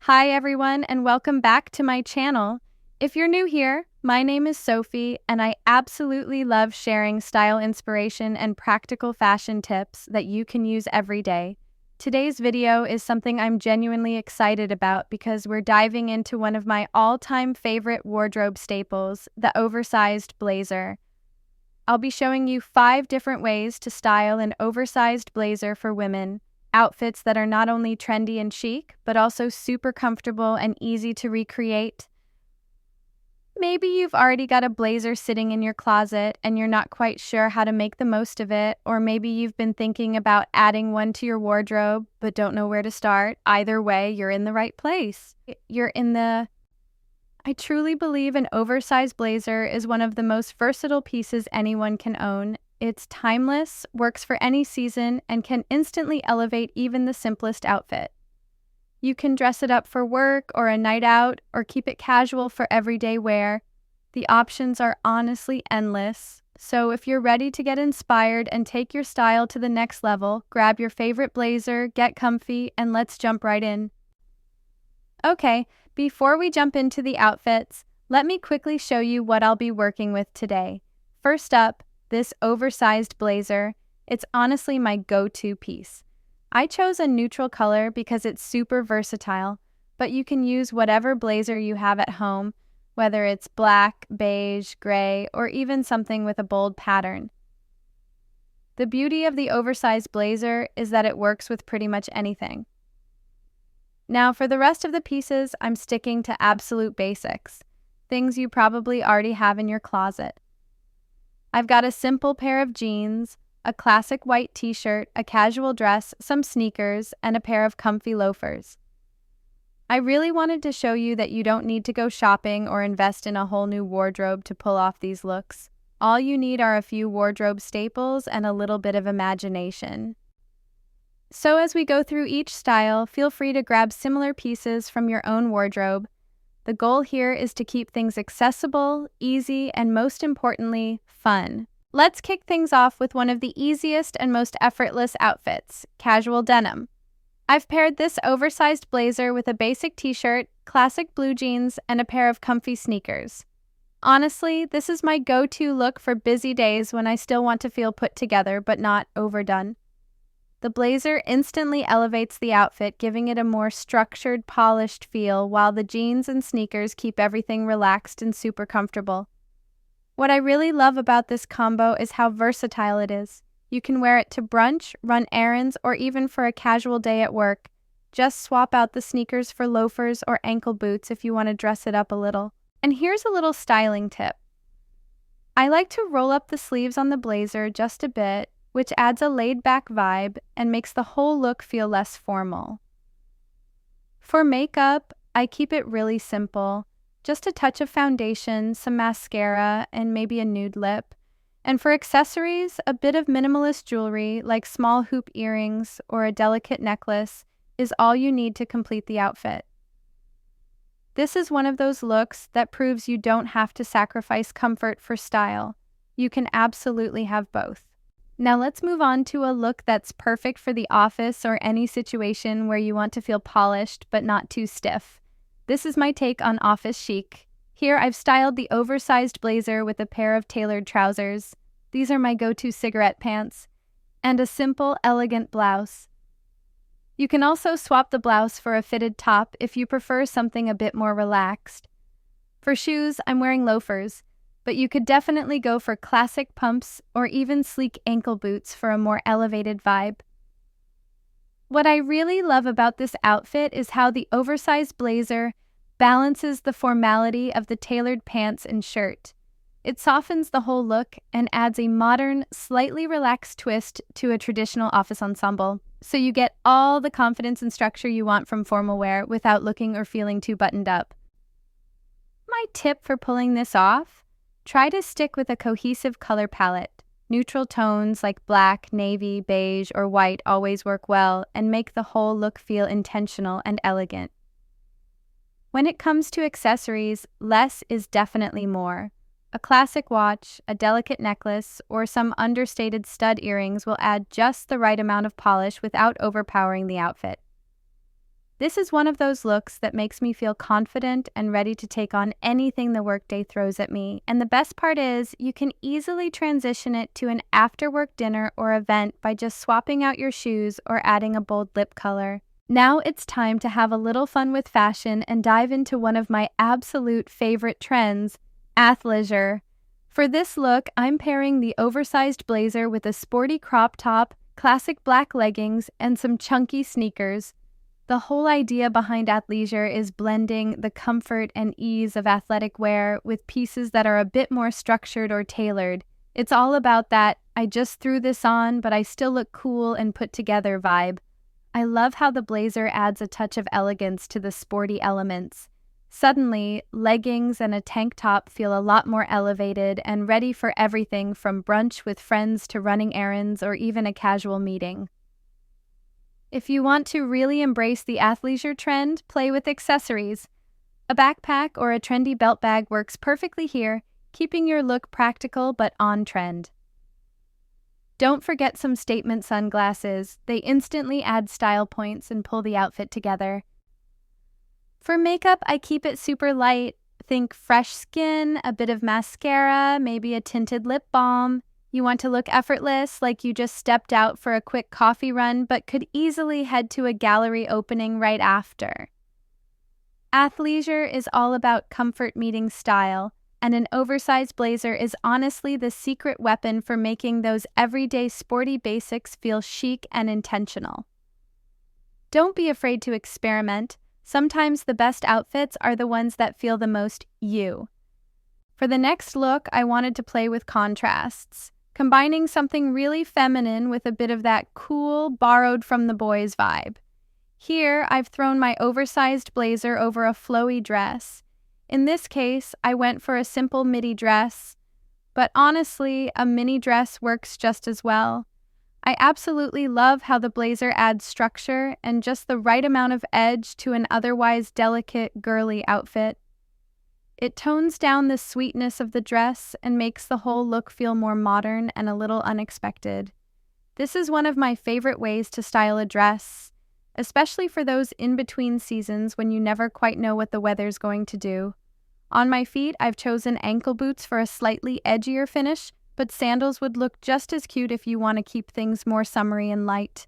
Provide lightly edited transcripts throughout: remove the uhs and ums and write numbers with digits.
Hi everyone and welcome back to my channel. If you're new here, my name is Sophie and I absolutely love sharing style inspiration and practical fashion tips that you can use every day. Today's video is something I'm genuinely excited about because we're diving into one of my all-time favorite wardrobe staples, the oversized blazer. I'll be showing you 5 different ways to style an oversized blazer for women. Outfits that are not only trendy and chic, but also super comfortable and easy to recreate. Maybe you've already got a blazer sitting in your closet and you're not quite sure how to make the most of it, or maybe you've been thinking about adding one to your wardrobe, but don't know where to start. Either way, you're in the right place. I truly believe an oversized blazer is one of the most versatile pieces anyone can own. It's timeless, works for any season, and can instantly elevate even the simplest outfit. You can dress it up for work or a night out, or keep it casual for everyday wear. The options are honestly endless. So if you're ready to get inspired and take your style to the next level, grab your favorite blazer, get comfy, and let's jump right in. Okay, before we jump into the outfits, let me quickly show you what I'll be working with today. First up, this oversized blazer. It's honestly my go-to piece. I chose a neutral color because it's super versatile, but you can use whatever blazer you have at home, whether it's black, beige, gray, or even something with a bold pattern. The beauty of the oversized blazer is that it works with pretty much anything. Now for the rest of the pieces, I'm sticking to absolute basics, things you probably already have in your closet. I've got a simple pair of jeans, a classic white t-shirt, a casual dress, some sneakers, and a pair of comfy loafers. I really wanted to show you that you don't need to go shopping or invest in a whole new wardrobe to pull off these looks. All you need are a few wardrobe staples and a little bit of imagination. So as we go through each style, feel free to grab similar pieces from your own wardrobe. The goal here is to keep things accessible, easy, and most importantly, fun. Let's kick things off with one of the easiest and most effortless outfits, casual denim. I've paired this oversized blazer with a basic t-shirt, classic blue jeans, and a pair of comfy sneakers. Honestly, this is my go-to look for busy days when I still want to feel put together but not overdone. The blazer instantly elevates the outfit, giving it a more structured, polished feel, while the jeans and sneakers keep everything relaxed and super comfortable. What I really love about this combo is how versatile it is. You can wear it to brunch, run errands, or even for a casual day at work. Just swap out the sneakers for loafers or ankle boots if you want to dress it up a little. And here's a little styling tip. I like to roll up the sleeves on the blazer just a bit, which adds a laid-back vibe and makes the whole look feel less formal. For makeup, I keep it really simple. Just a touch of foundation, some mascara, and maybe a nude lip. And for accessories, a bit of minimalist jewelry like small hoop earrings or a delicate necklace is all you need to complete the outfit. This is one of those looks that proves you don't have to sacrifice comfort for style. You can absolutely have both. Now let's move on to a look that's perfect for the office or any situation where you want to feel polished but not too stiff. This is my take on office chic. Here I've styled the oversized blazer with a pair of tailored trousers. These are my go-to cigarette pants. And a simple, elegant blouse. You can also swap the blouse for a fitted top if you prefer something a bit more relaxed. For shoes, I'm wearing loafers, but you could definitely go for classic pumps or even sleek ankle boots for a more elevated vibe. What I really love about this outfit is how the oversized blazer balances the formality of the tailored pants and shirt. It softens the whole look and adds a modern, slightly relaxed twist to a traditional office ensemble, so you get all the confidence and structure you want from formal wear without looking or feeling too buttoned up. My tip for pulling this off? Try to stick with a cohesive color palette. Neutral tones like black, navy, beige, or white always work well and make the whole look feel intentional and elegant. When it comes to accessories, less is definitely more. A classic watch, a delicate necklace, or some understated stud earrings will add just the right amount of polish without overpowering the outfit. This is one of those looks that makes me feel confident and ready to take on anything the workday throws at me. And the best part is, you can easily transition it to an after-work dinner or event by just swapping out your shoes or adding a bold lip color. Now it's time to have a little fun with fashion and dive into one of my absolute favorite trends, athleisure. For this look, I'm pairing the oversized blazer with a sporty crop top, classic black leggings, and some chunky sneakers. The whole idea behind athleisure is blending the comfort and ease of athletic wear with pieces that are a bit more structured or tailored. It's all about that "I just threw this on, but I still look cool and put together" vibe. I love how the blazer adds a touch of elegance to the sporty elements. Suddenly, leggings and a tank top feel a lot more elevated and ready for everything from brunch with friends to running errands or even a casual meeting. If you want to really embrace the athleisure trend, play with accessories. A backpack or a trendy belt bag works perfectly here, keeping your look practical but on trend. Don't forget some statement sunglasses. They instantly add style points and pull the outfit together. For makeup, I keep it super light. Think fresh skin, a bit of mascara, maybe a tinted lip balm. You want to look effortless, like you just stepped out for a quick coffee run but could easily head to a gallery opening right after. Athleisure is all about comfort meeting style, and an oversized blazer is honestly the secret weapon for making those everyday sporty basics feel chic and intentional. Don't be afraid to experiment. Sometimes the best outfits are the ones that feel the most you. For the next look, I wanted to play with contrasts, combining something really feminine with a bit of that cool, borrowed from the boys vibe. Here, I've thrown my oversized blazer over a flowy dress. In this case, I went for a simple midi dress, but honestly, a mini dress works just as well. I absolutely love how the blazer adds structure and just the right amount of edge to an otherwise delicate, girly outfit. It tones down the sweetness of the dress and makes the whole look feel more modern and a little unexpected. This is one of my favorite ways to style a dress, especially for those in-between seasons when you never quite know what the weather's going to do. On my feet, I've chosen ankle boots for a slightly edgier finish, but sandals would look just as cute if you want to keep things more summery and light.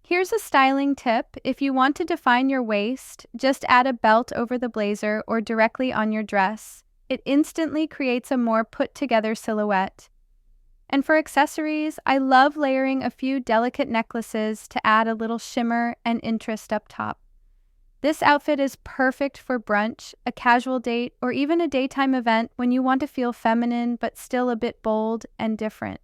Here's a styling tip. If you want to define your waist, just add a belt over the blazer or directly on your dress. It instantly creates a more put-together silhouette. And for accessories, I love layering a few delicate necklaces to add a little shimmer and interest up top. This outfit is perfect for brunch, a casual date, or even a daytime event when you want to feel feminine but still a bit bold and different.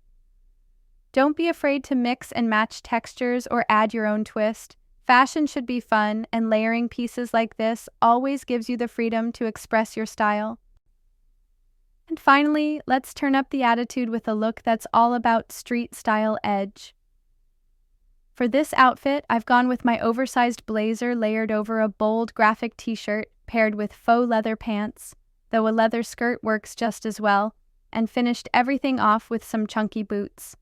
Don't be afraid to mix and match textures or add your own twist. Fashion should be fun, and layering pieces like this always gives you the freedom to express your style. And finally, let's turn up the attitude with a look that's all about street-style edge. For this outfit, I've gone with my oversized blazer layered over a bold graphic t-shirt paired with faux leather pants, though a leather skirt works just as well, and finished everything off with some chunky boots.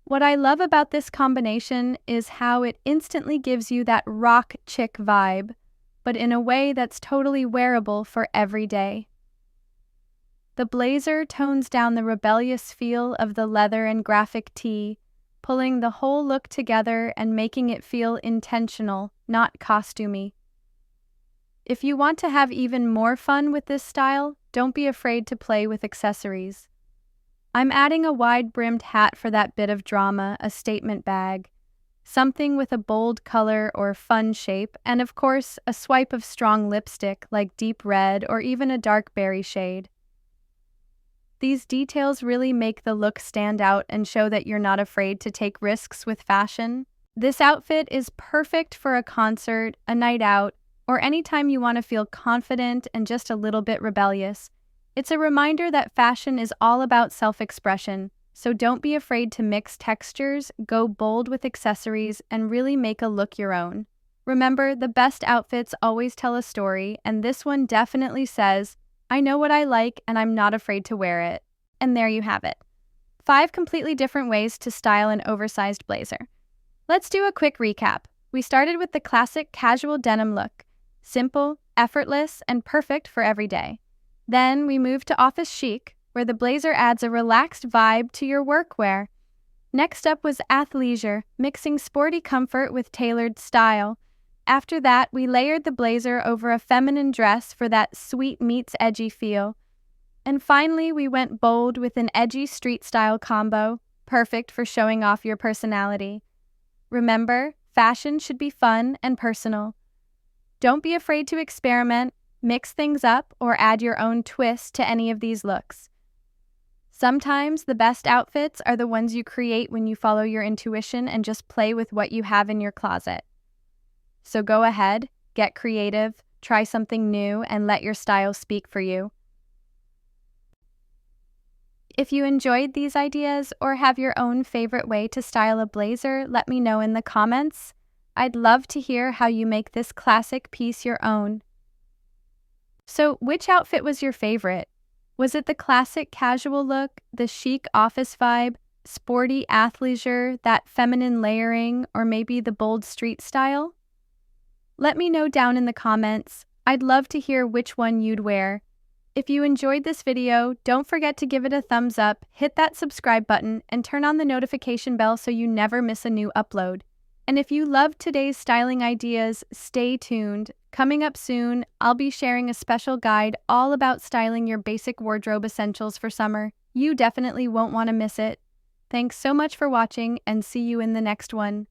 What I love about this combination is how it instantly gives you that rock chick vibe, but in a way that's totally wearable for every day. The blazer tones down the rebellious feel of the leather and graphic tee, pulling the whole look together and making it feel intentional, not costumey. If you want to have even more fun with this style, don't be afraid to play with accessories. I'm adding a wide-brimmed hat for that bit of drama, a statement bag, something with a bold color or fun shape, and of course, a swipe of strong lipstick like deep red or even a dark berry shade. These details really make the look stand out and show that you're not afraid to take risks with fashion. This outfit is perfect for a concert, a night out, or anytime you want to feel confident and just a little bit rebellious. It's a reminder that fashion is all about self-expression, so don't be afraid to mix textures, go bold with accessories, and really make a look your own. Remember, the best outfits always tell a story, and this one definitely says, "I know what I like and I'm not afraid to wear it." And there you have it. 5 completely different ways to style an oversized blazer. Let's do a quick recap. We started with the classic casual denim look, simple, effortless, and perfect for every day. Then we moved to office chic, where the blazer adds a relaxed vibe to your workwear. Next up was athleisure, mixing sporty comfort with tailored style. After that, we layered the blazer over a feminine dress for that sweet meets edgy feel. And finally, we went bold with an edgy street-style combo, perfect for showing off your personality. Remember, fashion should be fun and personal. Don't be afraid to experiment, mix things up, or add your own twist to any of these looks. Sometimes the best outfits are the ones you create when you follow your intuition and just play with what you have in your closet. So go ahead, get creative, try something new, and let your style speak for you. If you enjoyed these ideas or have your own favorite way to style a blazer, let me know in the comments. I'd love to hear how you make this classic piece your own. So, which outfit was your favorite? Was it the classic casual look, the chic office vibe, sporty athleisure, that feminine layering, or maybe the bold street style? Let me know down in the comments. I'd love to hear which one you'd wear. If you enjoyed this video, don't forget to give it a thumbs up, hit that subscribe button, and turn on the notification bell so you never miss a new upload. And if you loved today's styling ideas, stay tuned. Coming up soon, I'll be sharing a special guide all about styling your basic wardrobe essentials for summer. You definitely won't want to miss it. Thanks so much for watching, and see you in the next one.